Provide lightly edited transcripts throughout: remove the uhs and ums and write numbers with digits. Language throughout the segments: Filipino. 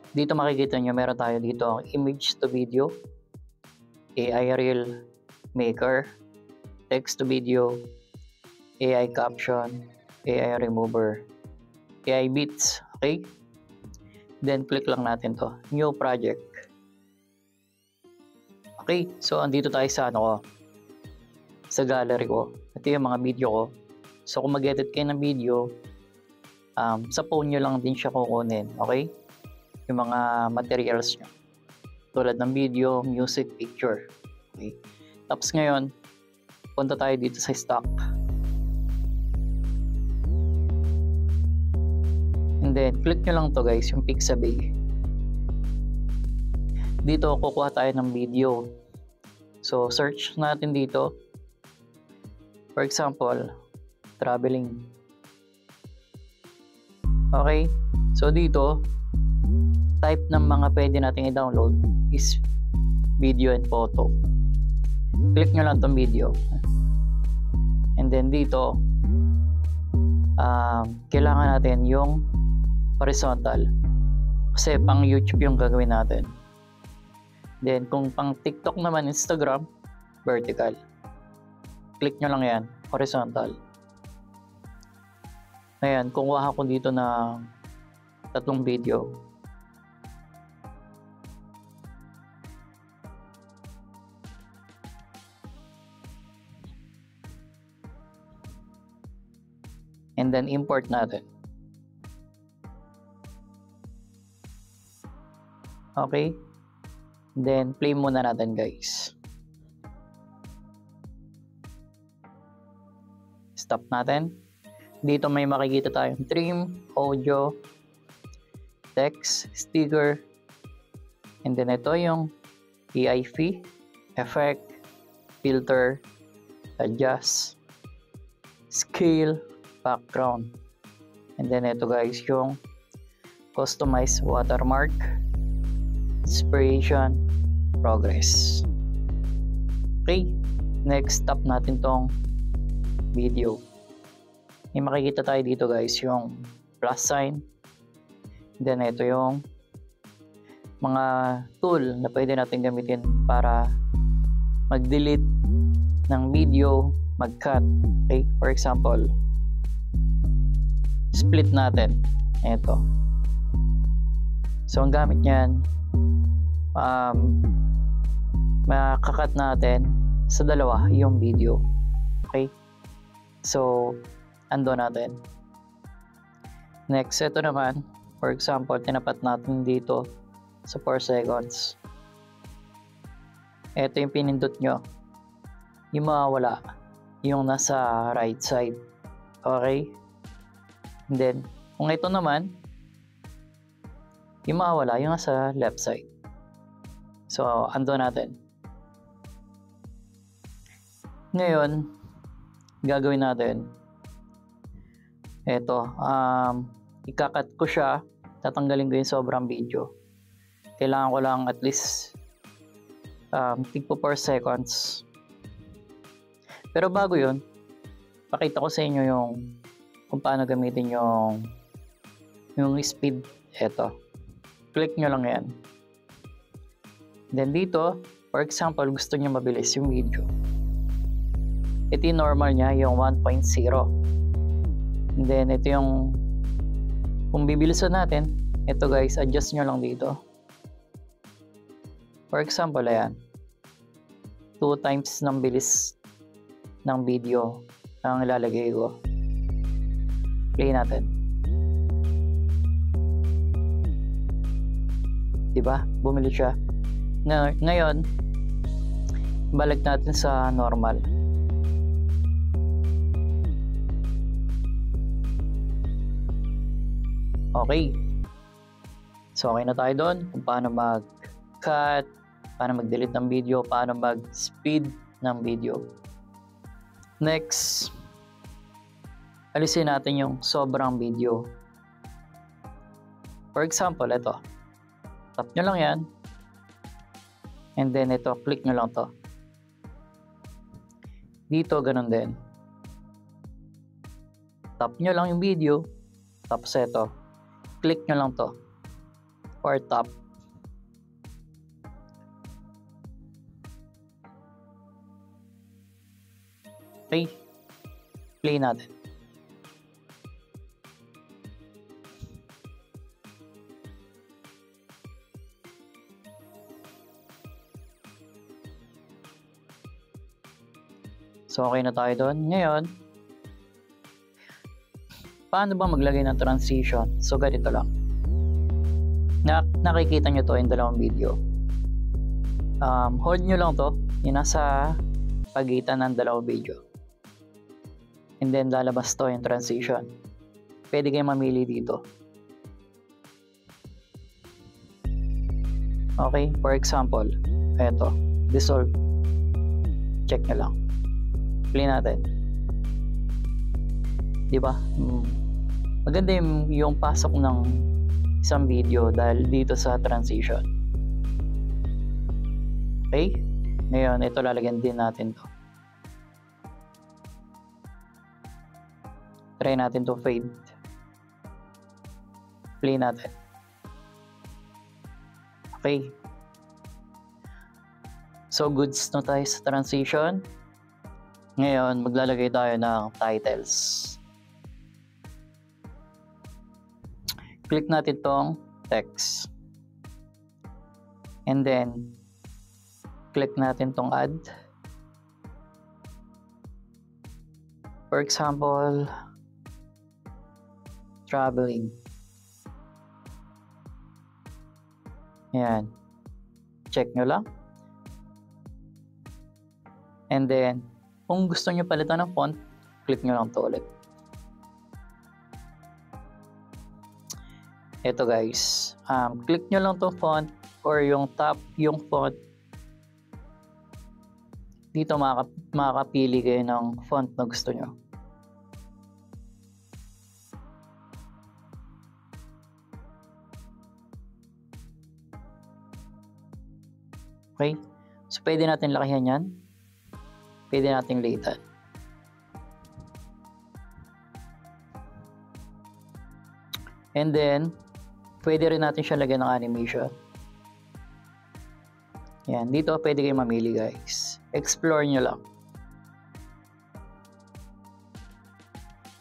Dito makikita nyo, meron tayo dito ang image to video, AI Reel Maker, text to video, AI Caption, AI Remover, AI Beats. Okay? Then click lang natin to, New Project. Okay, so andito tayo sa sa gallery ko. Ito yung mga video ko. So kung mag-edit kayo ng video, sa phone nyo lang din siya kukunin. Okay? Yung mga materials nyo. Tulad ng video, music, picture. Okay? Tapos ngayon, punta tayo dito sa stock. And then, click nyo lang to guys, yung Pixabay. Dito, kukuha tayo ng video. So, search natin dito. For example, traveling. Okay? So, dito, type ng mga pwede natin i-download is video and photo. Click nyo lang tong video. And then, dito, kailangan natin yung horizontal. Kasi pang YouTube yung gagawin natin. Then, kung pang TikTok naman, Instagram, vertical. Click nyo lang yan, horizontal. Ngayon, kumuha ko dito na 3 video. And then, import natin. Okay? Then, play muna natin guys. Stop natin. Dito may makikita tayong trim, audio, text, sticker, and then ito yung EIF, effect, filter, adjust, scale, background. And then ito guys yung customize watermark, inspiration, progress. Okay, next stop natin tong video. May makikita tayo dito guys yung plus sign. Then ito yung mga tool na pwede natin gamitin para mag-delete ng video, mag-cut. Okay, for example, split natin. Ito. So ang gamit niyan, makakat natin sa dalawa yung video. Okay? So, ando natin. Next, ito naman, for example, tinapat natin dito sa 4 seconds. Ito yung pinindot nyo. Yung mawawala, yung nasa right side. Okay? And then, kung ito naman, yung mawawala, yung nasa left side. So, ando natin. Ngayon, gagawin natin, eto, ikakat ko siya, tatanggalin ko yung sobrang video. Kailangan ko lang at least tigpo 4 seconds. Pero bago yun, pakita ko sa inyo yung kung paano gamitin yung speed. Eto, click nyo lang yan. Then dito, for example, gusto nyo mabilis yung video. Ito yung normal niya, yung 1.0. And then, ito yung, kung bibilisan natin, ito guys, adjust nyo lang dito. For example, ayan. 2 times ng bilis ng video ang ilalagay ko. Play natin. Diba? Bumili siya. Ngayon, balik natin sa normal. Okay. So, okay na tayo doon kung paano mag-cut, paano mag-delete ng video, paano mag-speed ng video. Next, alisin natin yung sobrang video. For example, ito. Tap nyo lang yan. And then ito, click nyo lang to. Dito, ganun din. Tap nyo lang yung video. Tapos ito, click nyo lang to. or top. Okay, play natin. So okay na tayo doon. Ngayon, paano ba maglagay ng transition? So ganito lang. Nakikita nyo to in dalawang video. Hold nyo lang to. Yung nasa pagitan ng dalawang video. And then lalabas to yung transition. Pwede kayo mamili dito. Okay, for example, eto, dissolve. Check nyo lang. Play natin. Diba? Maganda yung pasok ng isang video dahil dito sa transition. Okay? Ngayon, ito lalagyan din natin to. Try natin to fade. Play natin. Okay. So, goods na tayo sa transition. Ngayon, maglalagay tayo ng titles. Click natin tong text. And then, click natin tong add. For example, traveling. Ayan. Check nyo lang. And then, kung gusto nyo palitan ng font, click nyo lang to ulit. Ito guys, click nyo lang to font or yung top yung font. Dito makakapili kayo ng font na gusto nyo. Okay, so pwede natin lakihan yan. Pwede nating litan. And then, pwede rin natin siya lagyan ng animation. Yan, dito pwede kayo mamili guys. Explore nyo lang.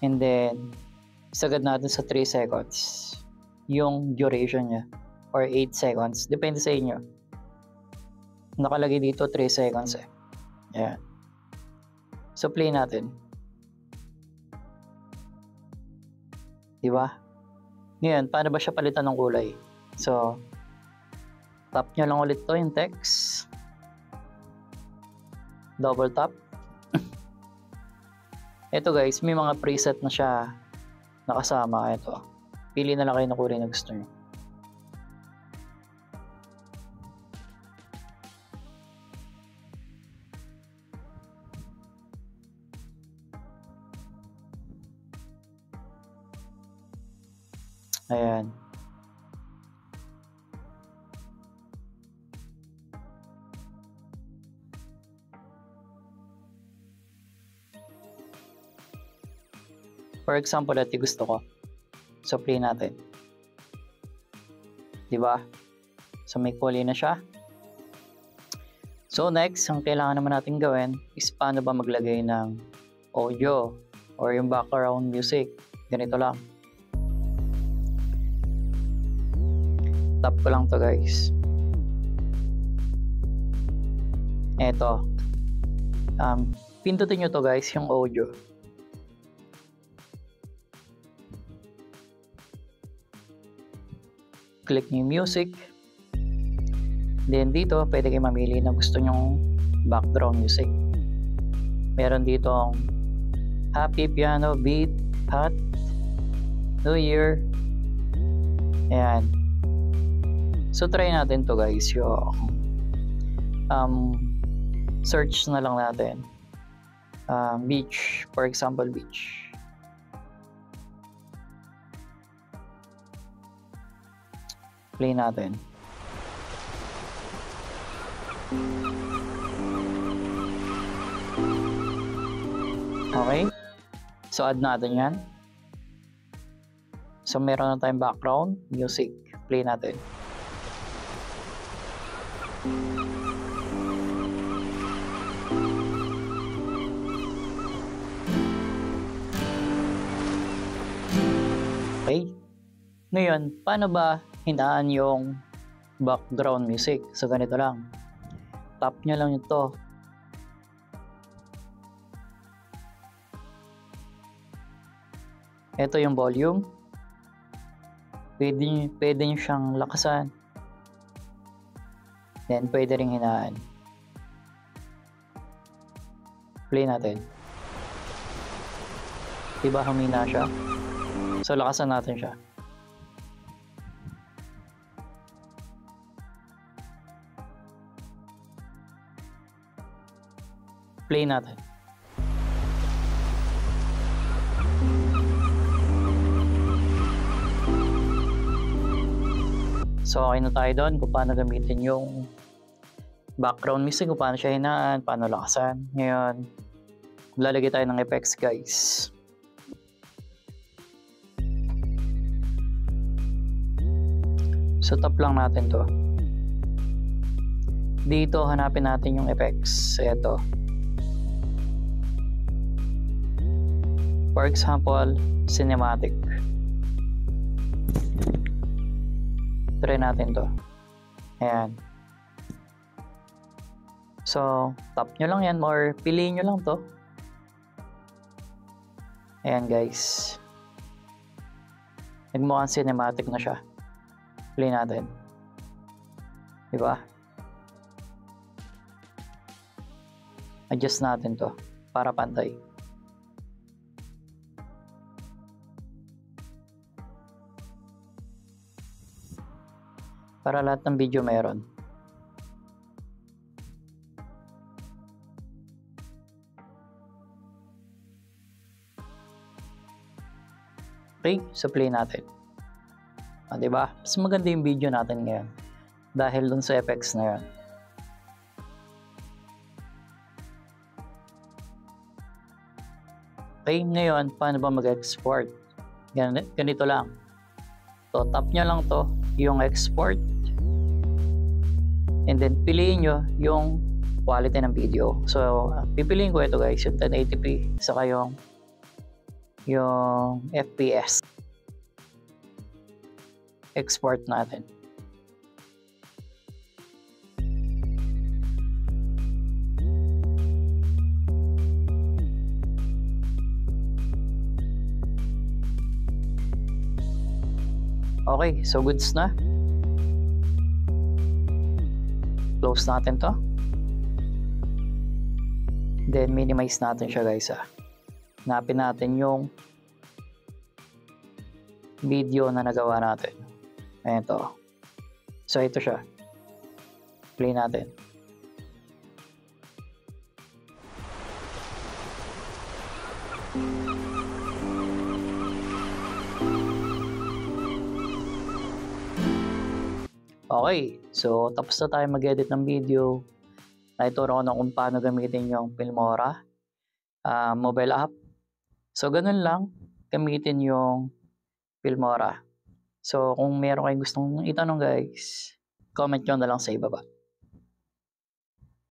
And then, sagad natin sa 3 seconds. Yung duration niya. Or 8 seconds. Depende sa inyo. Nakalagay dito 3 seconds eh. Yan. So, play natin. Diba? Ngayon, paano ba siya palitan ng kulay? So, tap nyo lang ulit to yung text. Double tap. Ito guys, may mga preset na siya nakasama. Ito. Pili na lang kayo ng kulay na gusto nyo. Ayan. For example, ito gusto ko. So, play natin. Diba? So, may kulay na siya. So, next, ang kailangan naman natin gawin is paano ba maglagay ng audio or yung background music. Ganito lang. Tap ko lang to guys. Eto. Pindutin nyo to guys, yung audio. Click nyo yung music. Then dito, pwede kayo mamili na gusto nyong background music. Meron dito happy piano beat, hot, New Year. Ayan. So, try natin to guys. Yung search na lang natin. Beach. For example, beach. Play natin. Okay. So, add natin yan. So, meron na tayong background music. Play natin. Okay? Ngayon, paano ba hinaan yung background music? So, ganito lang. Tap nyo lang ito. Ito yung volume. Pwede nyo siyang lakasan. Then, pwede ring hinaan. Play natin. Diba humina siya? So, lakasan natin siya. Play natin. So, okay na tayo doon kung paano gamitin yung background music, kung paano siya hinaan, paano lakasan. Ngayon, lalagay tayo ng effects, guys. So, tap lang natin to. Dito, hanapin natin yung effects. Ito. For example, cinematic. Try natin to. Ayan. So, tap nyo lang yan or piliin nyo lang to. Ayan, guys. Nagmukhang cinematic na siya. Play natin. Diba? Adjust natin to para pantay. Para lahat ng video meron. Okay, so play natin. Diba? Mas maganda yung video natin ngayon dahil dun sa effects na yun. Okay, ngayon, paano ba mag-export? Ganito lang. So, tap nyo lang to, yung export. And then, piliin nyo yung quality ng video. So, pipiliin ko ito, guys, yung 1080p, saka yung FPS. Export natin. Okay, so goods na. Close natin to. Then minimize natin siya, guys. Hanapin natin yung video na nagawa natin. Ayan to. So ito siya. Play natin. Okay, so tapos na tayo mag-edit ng video. Naituro ko na kung paano gamitin yung Filmora mobile app. So ganun lang, gamitin yung Filmora. So kung meron kayong gustong itanong, guys, comment nyo na lang sa ibaba.